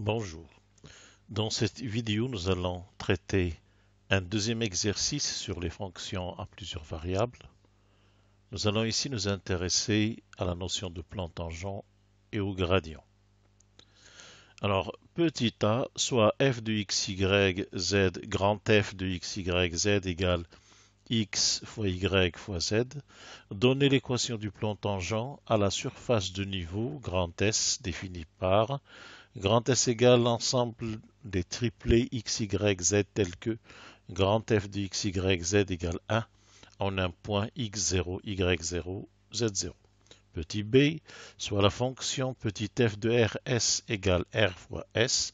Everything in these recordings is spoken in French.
Bonjour. Dans cette vidéo, nous allons traiter un deuxième exercice sur les fonctions à plusieurs variables. Nous allons ici nous intéresser à la notion de plan tangent et au gradient. Alors, petit a, soit f de x, y, z, grand f de x, y, z égale x fois y fois z, donnez l'équation du plan tangent à la surface de niveau, grand S, définie par grand S égale l'ensemble des triplés x, y, z tels que grand F de x, y, z égale 1 en un point x0, y0, z0. Petit b, soit la fonction petit f de rs égale r fois s,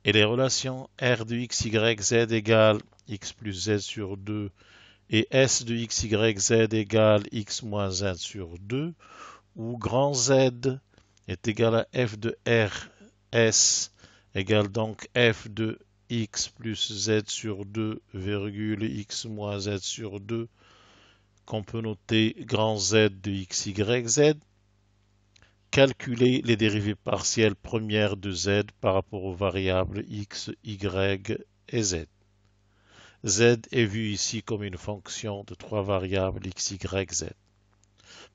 et les relations r de x, y, z égale x plus z sur 2 et s de x, y, z égale x moins z sur 2, où grand Z est égal à f de r S égale donc f de x plus z sur 2, virgule x moins z sur 2, qu'on peut noter grand Z de x, y, z. Calculer les dérivées partielles premières de z par rapport aux variables x, y et z. Z est vu ici comme une fonction de trois variables x, y, z.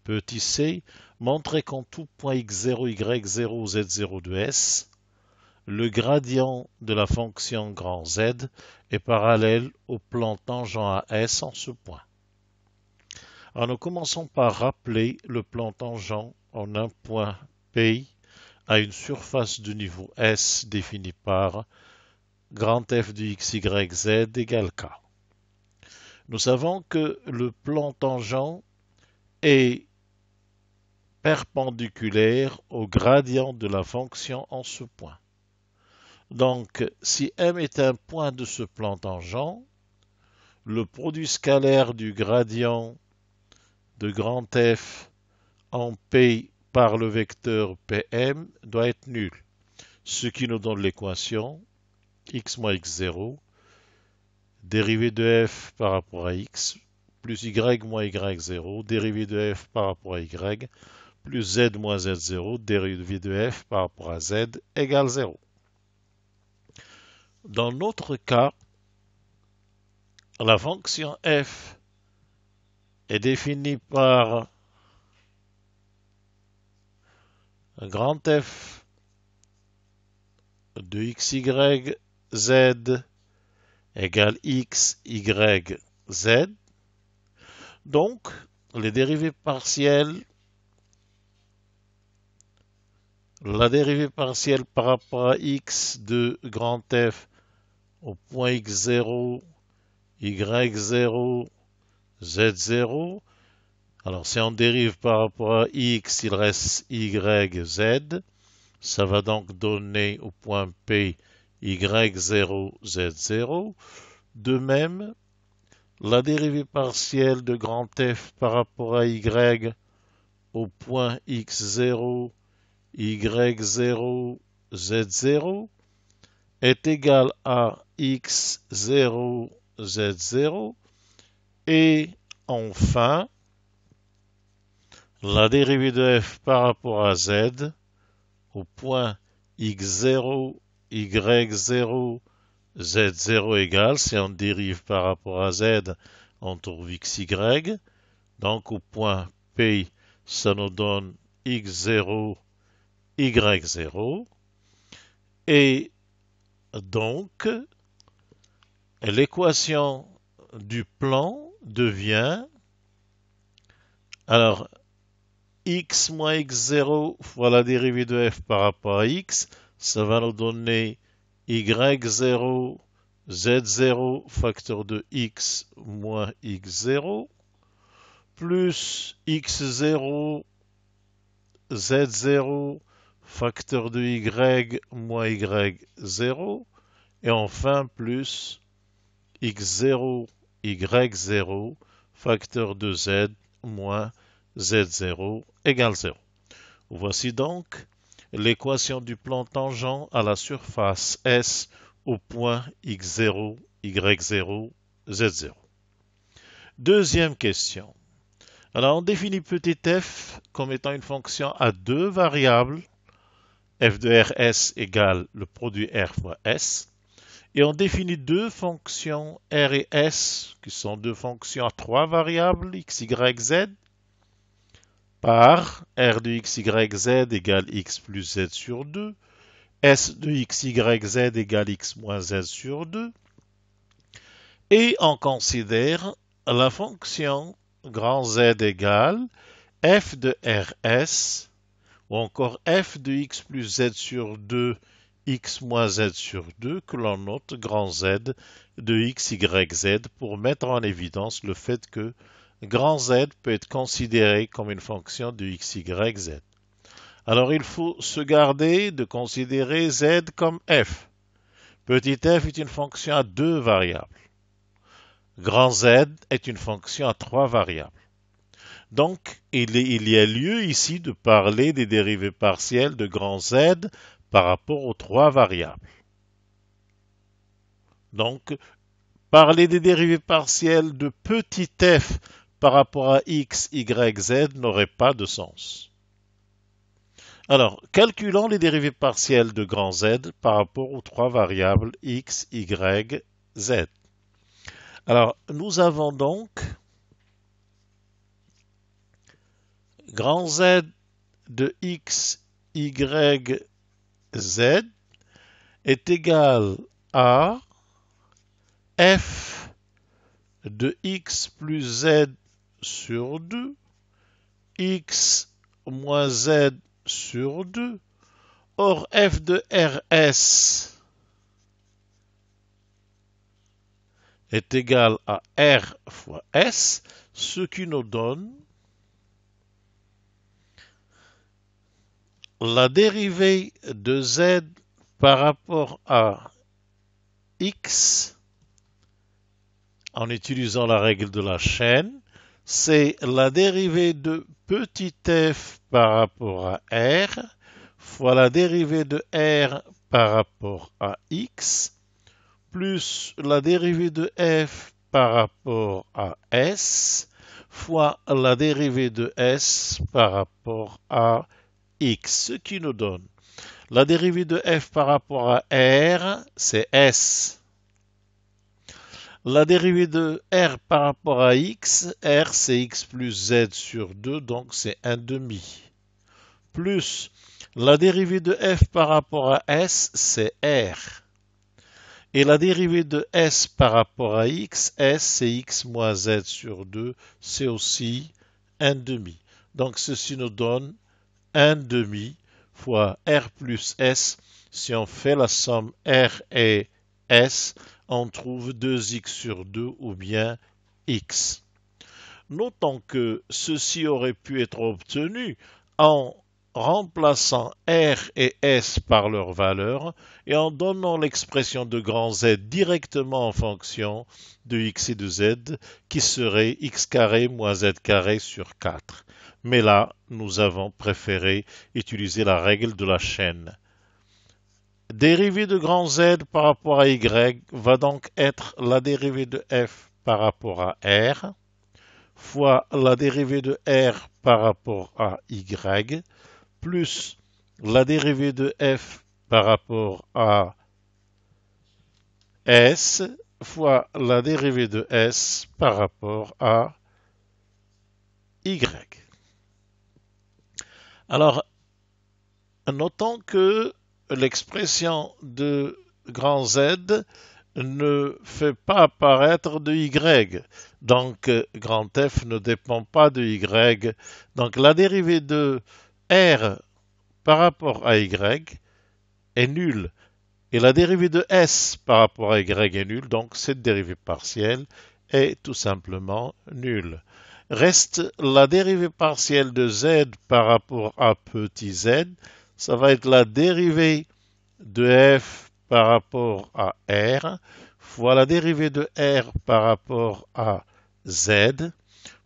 Petit c, montrer qu'en tout point x0, y0, z0 de S, le gradient de la fonction grand Z est parallèle au plan tangent à S en ce point. Alors nous commençons par rappeler le plan tangent en un point P à une surface de niveau S définie par grand F de x, y, z égale K. Nous savons que le plan tangent est perpendiculaire au gradient de la fonction en ce point. Donc, si M est un point de ce plan tangent, le produit scalaire du gradient de grand F en P par le vecteur Pm doit être nul, ce qui nous donne l'équation x moins x0, dérivée de f par rapport à x, plus y moins y0, dérivée de f par rapport à y, plus z moins z0, dérivée de f par rapport à z, égale 0. Dans notre cas, la fonction f est définie par grand F de x, y, z égale x, y, z. Donc, les dérivées partielles, la dérivée partielle par rapport à x de grand F au point x0, y0, z0. Alors, si on dérive par rapport à x, il reste y, z. Ça va donc donner au point P y0, z0. De même, la dérivée partielle de grand F par rapport à y au point x0, y0, z0 est égale à x0, z0. Et enfin, la dérivée de f par rapport à z au point x0, y0, z0 égale, si on dérive par rapport à z, on trouve xy. Donc au point P, ça nous donne x0, y0. Et donc, l'équation du plan devient, alors, x moins x0 fois la dérivée de f par rapport à x, ça va nous donner y0, z0 facteur de x moins x0, plus x0, z0 facteur de y moins y0, et enfin plus x0, y0 facteur de z moins z0 égale 0. Voici donc l'équation du plan tangent à la surface S au point x0, y0, z0. Deuxième question. Alors on définit petit f comme étant une fonction à deux variables f de rs égale le produit r fois s. Et on définit deux fonctions r et s, qui sont deux fonctions à trois variables, x, y, z, par r de x, y, z égale x plus z sur 2, s de x, y, z égale x moins z sur 2, et on considère la fonction grand Z égale f de rs, ou encore f de x plus z sur 2, x moins z sur 2, que l'on note grand Z de x, y, z, pour mettre en évidence le fait que grand Z peut être considéré comme une fonction de x, y, z. Alors il faut se garder de considérer z comme f. Petit f est une fonction à deux variables. Grand Z est une fonction à trois variables. Donc, il y a lieu ici de parler des dérivées partielles de grand Z par rapport aux trois variables. Donc, parler des dérivées partielles de petit f par rapport à x, y, z n'aurait pas de sens. Alors, calculons les dérivées partielles de grand Z par rapport aux trois variables x, y, z. Alors, nous avons donc grand Z de x, y, z est égal à f de x plus z sur 2, x moins z sur 2. Or, f de rs est égal à r fois s, ce qui nous donne la dérivée de z par rapport à x en utilisant la règle de la chaîne, c'est la dérivée de petit f par rapport à r fois la dérivée de r par rapport à x plus la dérivée de f par rapport à s fois la dérivée de s par rapport à x, ce qui nous donne la dérivée de f par rapport à r, c'est s. La dérivée de r par rapport à x, r c'est x plus z sur 2, donc c'est 1 demi. Plus la dérivée de f par rapport à s, c'est r. Et la dérivée de s par rapport à x, s c'est x moins z sur 2, c'est aussi 1 demi. Donc ceci nous donne 1 demi fois r plus s. Si on fait la somme r et s, on trouve 2x sur 2 ou bien x. Notons que ceci aurait pu être obtenu en remplaçant r et s par leurs valeurs et en donnant l'expression de grand Z directement en fonction de x et de z qui serait x carré moins z carré sur 4. Mais là, nous avons préféré utiliser la règle de la chaîne. Dérivée de grand Z par rapport à y va donc être la dérivée de f par rapport à r fois la dérivée de r par rapport à y plus la dérivée de f par rapport à s fois la dérivée de s par rapport à y. Alors, notons que l'expression de grand Z ne fait pas apparaître de y. Donc, grand F ne dépend pas de y. Donc, la dérivée de r par rapport à y est nulle. Et la dérivée de s par rapport à y est nulle. Donc, cette dérivée partielle est tout simplement nulle. Reste la dérivée partielle de z par rapport à petit z. Ça va être la dérivée de f par rapport à r fois la dérivée de r par rapport à z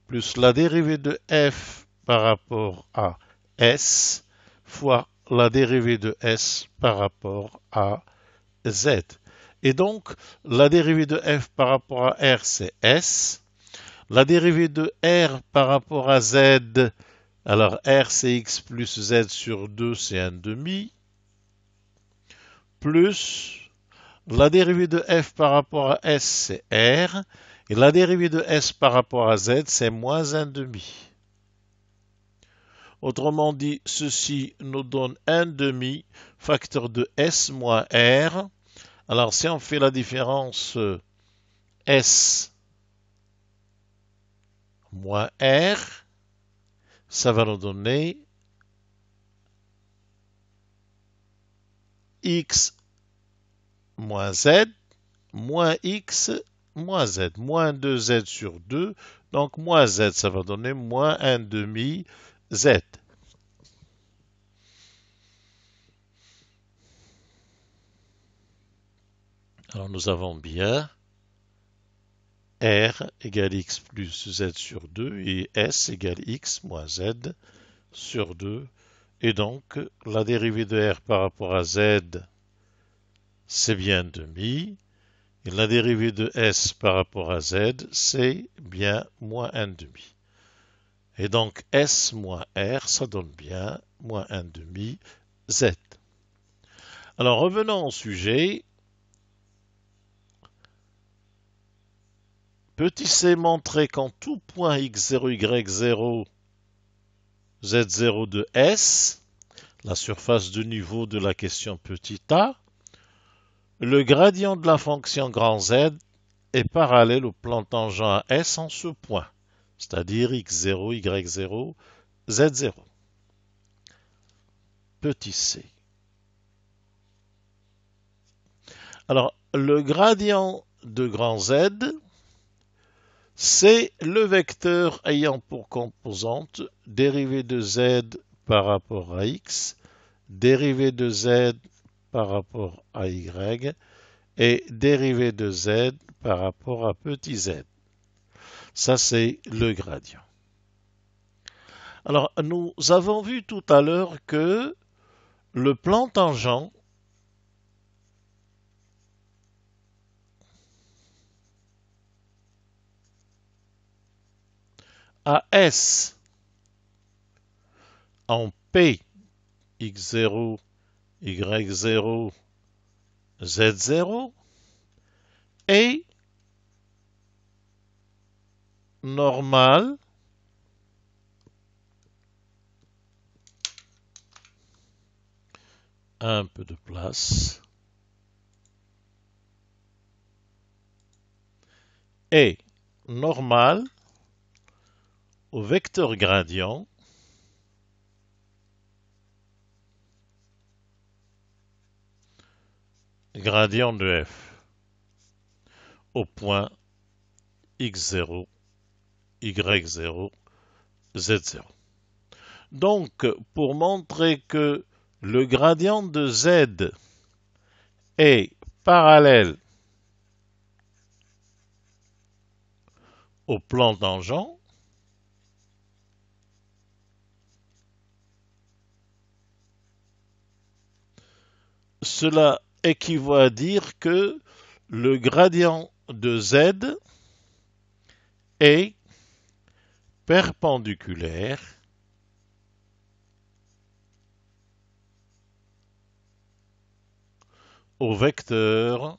plus la dérivée de f par rapport à s fois la dérivée de s par rapport à z. Et donc, la dérivée de f par rapport à r, c'est s. La dérivée de r par rapport à z, alors r c'est x plus z sur 2, c'est 1 demi. plus la dérivée de f par rapport à s, c'est r, et la dérivée de s par rapport à z, c'est moins 1 demi. Autrement dit, ceci nous donne 1 demi facteur de s moins r. Alors, si on fait la différence s moins r, ça va nous donner x moins z, moins x, moins z, moins 2z sur 2, donc moins z, ça va donner moins 1 demi z. Alors nous avons bien r égale x plus z sur 2 et s égale x moins z sur 2. Et donc la dérivée de r par rapport à z, c'est bien demi. Et la dérivée de s par rapport à z, c'est bien moins 1 demi. Et donc s moins r, ça donne bien moins 1 demi z. Alors revenons au sujet. Petit c montrer qu'en tout point x0, y0, z0 de S, la surface de niveau de la question petit a, le gradient de la fonction grand Z est parallèle au plan tangent à S en ce point, c'est-à-dire x0, y0, z0. Petit c. Alors, le gradient de grand Z, c'est le vecteur ayant pour composante dérivée de z par rapport à x, dérivée de z par rapport à y et dérivée de z par rapport à petit z. Ça, c'est le gradient. Alors, nous avons vu tout à l'heure que le plan tangent à S en P, x0, y0, z0 est normal un peu de place est normal au vecteur gradient de f au point x0, y0, z0. Donc, pour montrer que le gradient de z est parallèle au plan tangent, cela équivaut à dire que le gradient de z est perpendiculaire au vecteur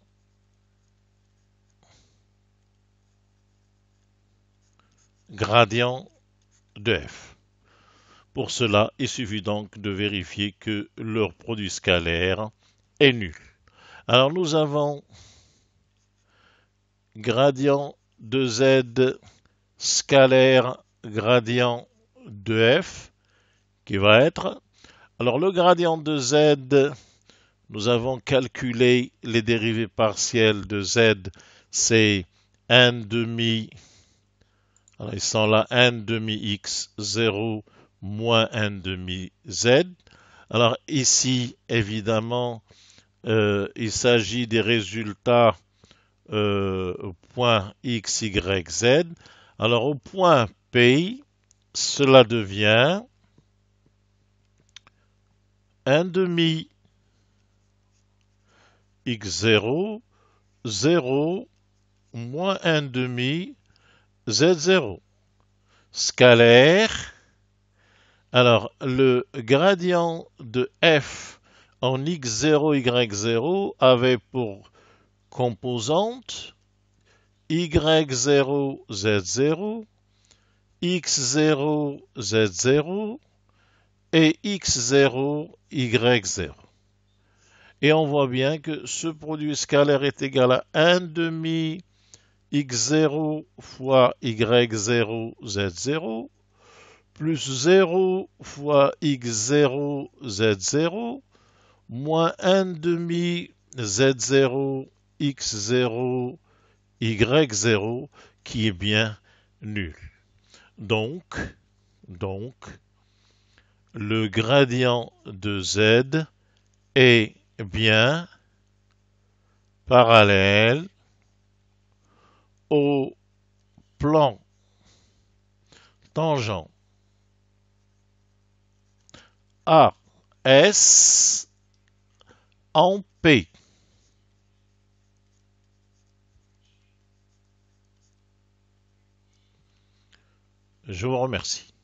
gradient de f. Pour cela, il suffit donc de vérifier que leur produit scalaire est nul. Alors nous avons gradient de z scalaire gradient de f qui va être, alors le gradient de z, nous avons calculé les dérivées partielles de z, c'est 1 demi, alors ils sont là 1 demi x 0 moins 1 demi z. Alors ici, évidemment, il s'agit des résultats au point x, y, z. Alors au point P, cela devient 1 demi x0, 0, moins 1 demi z0. Scalaire. Alors, le gradient de f en x0, y0 avait pour composante y0, z0, x0, z0 et x0, y0. Et on voit bien que ce produit scalaire est égal à 1 demi x0 fois y0, z0 plus 0 fois x0, z0 moins 1 demi z0, x0, y0 qui est bien nul. Donc, le gradient de z est bien parallèle au plan tangent AS en P. Je vous remercie.